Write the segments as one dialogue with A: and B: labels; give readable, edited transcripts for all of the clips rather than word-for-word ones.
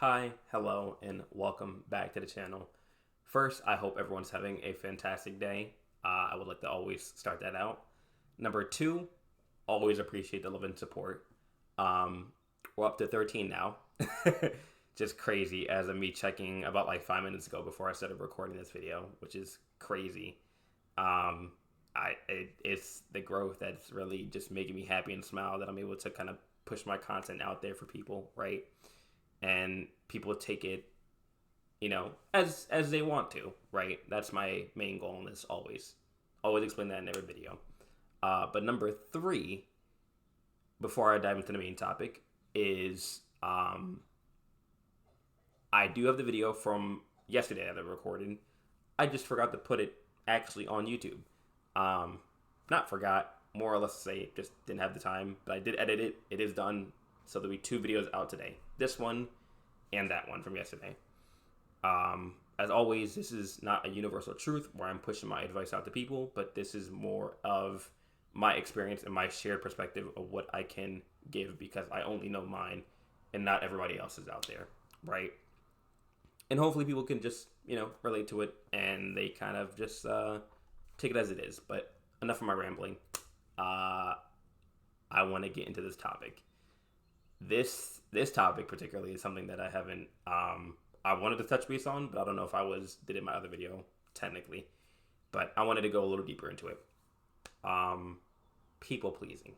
A: Hi, hello, and welcome back to the channel. First, I hope everyone's having a fantastic day. I would like to always start that out. Number two, always appreciate the love and support. We're up to 13 now. Just crazy as of me checking about like 5 minutes ago before I started recording this video, which is crazy. It's the growth that's really just making me happy and smile that I'm able to kind of push my content out there for people, right? And people take it, as they want to, right? That's my main goal in this always explain that in every video. But number three, before I dive into the main topic, is I do have the video from yesterday that I recorded. I just forgot to put it actually on YouTube. Not forgot, more or less to say, just didn't have the time, but I did edit it. It is done. So there'll be two videos out today. This one and that one from yesterday. As always, this is not a universal truth where I'm pushing my advice out to people, but this is more of my experience and my shared perspective of what I can give because I only know mine and not everybody else's out there, right? And hopefully people can just, relate to it and they kind of just take it as it is. But enough of my rambling. I want to get into this topic. This topic particularly is something that I haven't I wanted to touch base on, but I don't know if did it in my other video technically. But I wanted to go a little deeper into it. People pleasing.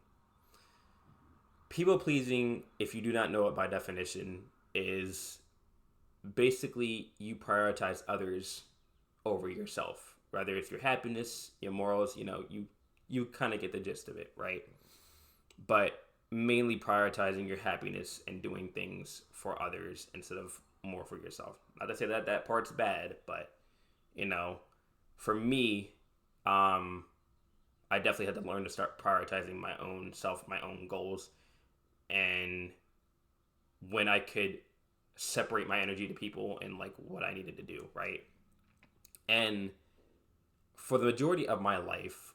A: People pleasing, if you do not know it by definition, is basically you prioritize others over yourself. Whether it's your happiness, your morals, you kind of get the gist of it, right? But mainly prioritizing your happiness and doing things for others instead of more for yourself. Not to say that part's bad, but for me, I definitely had to learn to start prioritizing my own self, my own goals, and when I could separate my energy to people and like what I needed to do, right? And for the majority of my life,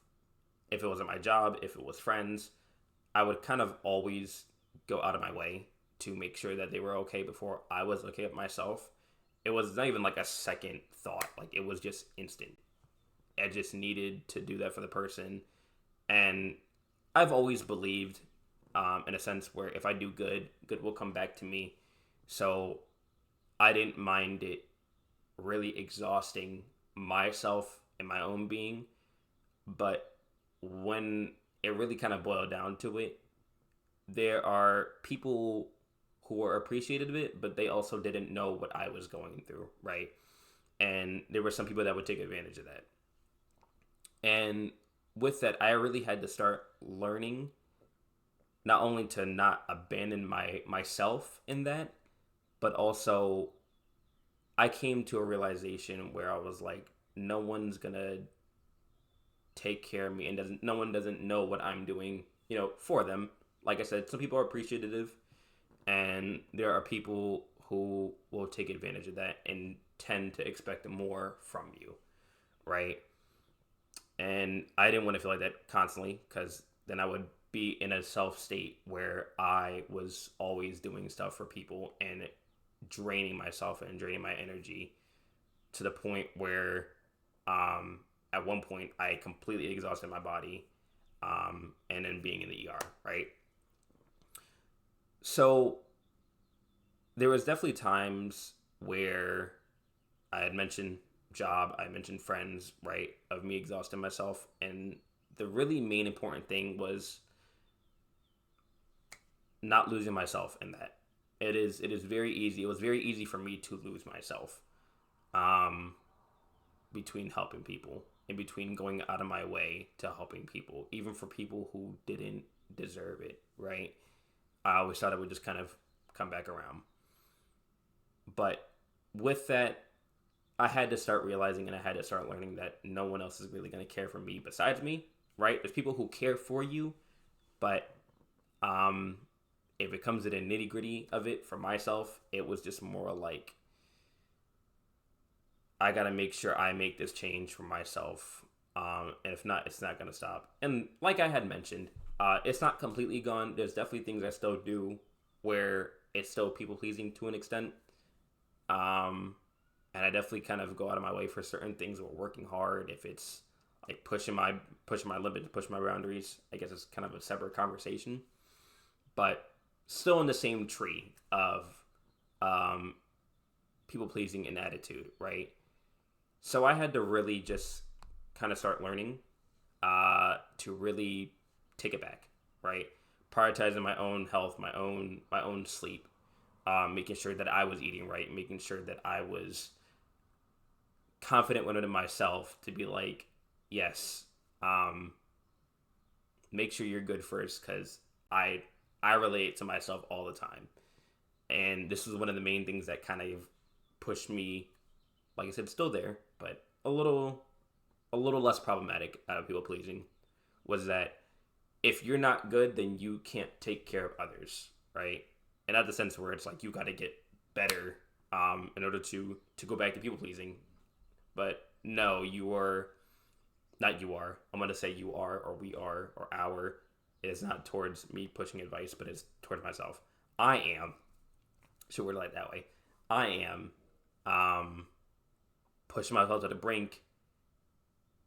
A: if it wasn't my job, if it was friends, I would kind of always go out of my way to make sure that they were okay before I was okay with myself. It was not even like a second thought. Like it was just instant. I just needed to do that for the person. And I've always believed, in a sense, where if I do good, good will come back to me. So I didn't mind it really exhausting myself and my own being. But when it really kind of boiled down to it, there are people who are appreciative of it, but they also didn't know what I was going through, right? And there were some people that would take advantage of that. And with that, I really had to start learning not only to not abandon myself in that, but also I came to a realization where I was like, no one's gonna take care of me and no one doesn't know what I'm doing, for them. Like I said, some people are appreciative and there are people who will take advantage of that and tend to expect more from you, right? And I didn't want to feel like that constantly because then I would be in a self state where I was always doing stuff for people and draining myself and draining my energy to the point where at one point I completely exhausted my body and then being in the ER, right? So there was definitely times where I had mentioned job, I mentioned friends, right, of me exhausting myself. And the really main important thing was not losing myself in that. It is very easy. It was very easy for me to lose myself between helping people and between going out of my way to helping people, even for people who didn't deserve it, right? I always thought it would just kind of come back around. But with that, I had to start realizing and I had to start learning that no one else is really going to care for me besides me, right? There's people who care for you, but if it comes to the nitty gritty of it for myself, it was just more like, I got to make sure I make this change for myself. And if not, it's not going to stop. And like I had mentioned, it's not completely gone. There's definitely things I still do where it's still people pleasing to an extent. And I definitely kind of go out of my way for certain things. Or working hard. If it's like pushing my limits, pushing my boundaries, I guess it's kind of a separate conversation. But still in the same tree of um, people pleasing and attitude, right? So I had to really just kind of start learning to really take it back, right? Prioritizing my own health, my own sleep, making sure that I was eating right, making sure that I was confident within myself to be like, yes, make sure you're good first, because I relate to myself all the time, and this was one of the main things that kind of pushed me. Like I said, still there, but a little less problematic out of people pleasing, was that if you're not good, then you can't take care of others, right? And not the sense where it's like you got to get better in order to go back to people pleasing, but no, you are not. You are. I'm gonna say you are, or we are, or our. It is not towards me pushing advice, but it's towards myself. I am. Should word it like that way. I am pushing myself to the brink,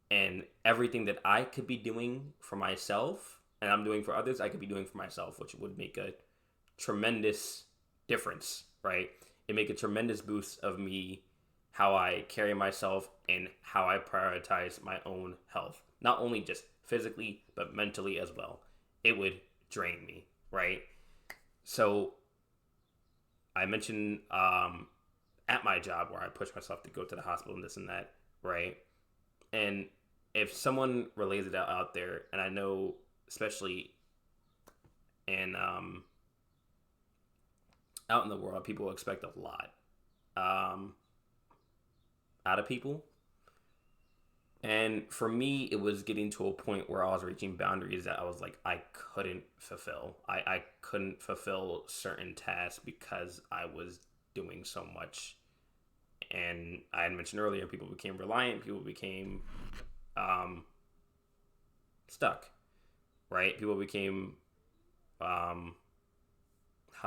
A: and everything that I could be doing for myself and I'm doing for others, I could be doing for myself, which would make a tremendous difference, right? It make a tremendous boost of me, how I carry myself and how I prioritize my own health. Not only just physically, but mentally as well. It would drain me, right? So I mentioned at my job where I push myself to go to the hospital and this and that, right? And if someone relays it out there, and I know, especially in out in the world, people expect a lot out of people. And for me, it was getting to a point where I was reaching boundaries that I was like, I couldn't fulfill. I couldn't fulfill certain tasks because I was doing so much. And I had mentioned earlier, people became reliant, people became stuck, right? People became, how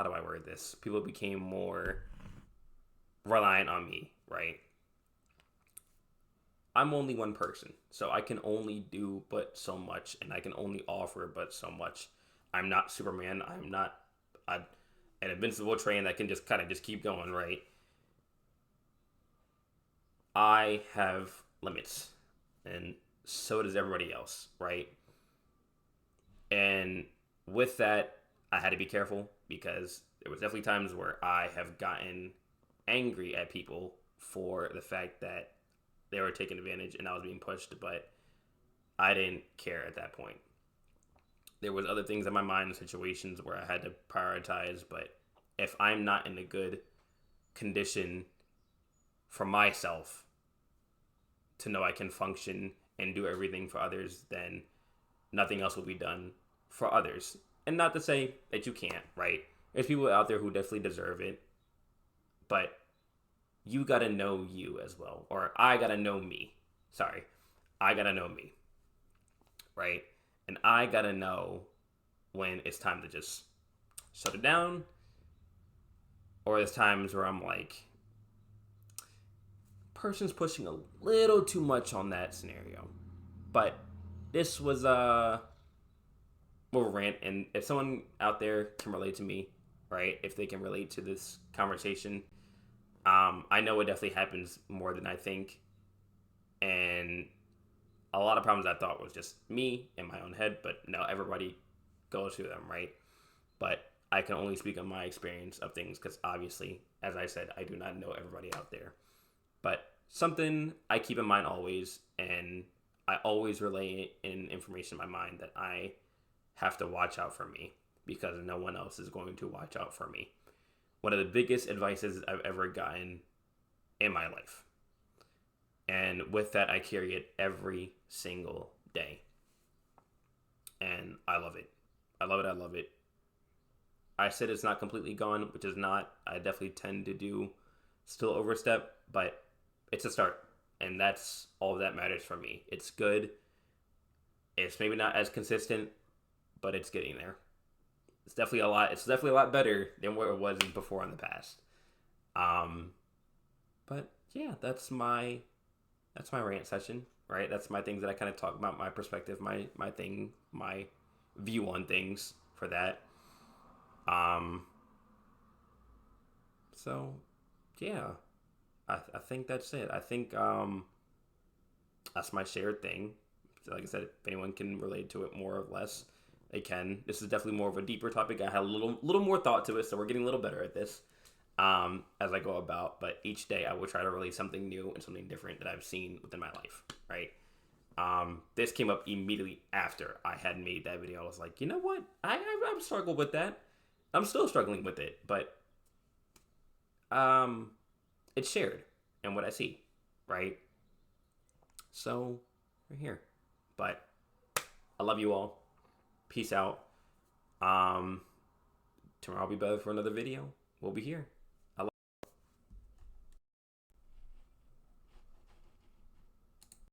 A: do I word this? People became more reliant on me, right? I'm only one person, so I can only do but so much, and I can only offer but so much. I'm not Superman. I'm not a, an invincible train that can just kind of just keep going, right? I have limits, and so does everybody else, right? And with that, I had to be careful because there was definitely times where I have gotten angry at people for the fact that they were taking advantage and I was being pushed, but I didn't care at that point. There was other things in my mind, situations where I had to prioritize, but if I'm not in a good condition for myself to know I can function and do everything for others, then nothing else will be done for others. And not to say that you can't, right? There's people out there who definitely deserve it, but you gotta know you as well. Or I gotta know me. Sorry. I gotta know me, right? And I gotta know when it's time to just shut it down, or there's times where I'm like, person's pushing a little too much on that scenario. But this was more of a rant, and if someone out there can relate to me, right? If they can relate to this conversation, I know it definitely happens more than I think, and a lot of problems I thought was just me in my own head, but no, everybody goes through them, right? But I can only speak on my experience of things because obviously, as I said, I do not know everybody out there. But something I keep in mind always, and I always relay in information in my mind that I have to watch out for me because no one else is going to watch out for me. One of the biggest advices I've ever gotten in my life. And with that, I carry it every single day. And I love it. I love it. I love it. I said it's not completely gone, which is not. I definitely tend to do still overstep, but it's a start. And that's all that matters for me. It's good. It's maybe not as consistent, but it's getting there. It's definitely a lot. It's definitely a lot better than where it was before in the past. But yeah, that's my rant session, right? That's my things that I kind of talk about, my perspective, my thing, my view on things for that. Um, so yeah, I think that's it. I think that's my shared thing. Like I said, if anyone can relate to it more or less, they can. This is definitely more of a deeper topic. I had a little more thought to it, so we're getting a little better at this as I go about. But each day, I will try to relate something new and something different that I've seen within my life. Right. This came up immediately after I had made that video. I was like, you know what? I've struggled with that. I'm still struggling with it, but um, it's shared and what I see, right? So we're here. But I love you all. Peace out. Um, Tomorrow I'll be better for another video. We'll be here.